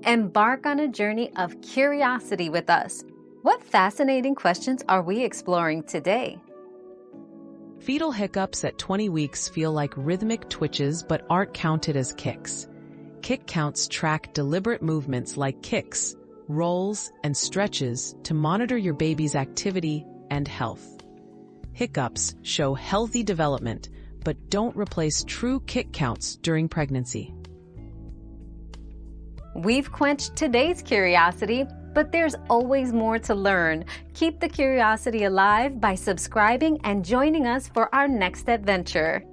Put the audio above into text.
Embark on a journey of curiosity with us. What fascinating questions are we exploring today? Fetal hiccups at 20 weeks feel like rhythmic twitches but aren't counted as kicks. Kick counts track deliberate movements like kicks, rolls, and stretches to monitor your baby's activity and health. Hiccups show healthy development but don't replace true kick counts during pregnancy. We've quenched today's curiosity, but there's always more to learn. Keep the curiosity alive by subscribing and joining us for our next adventure.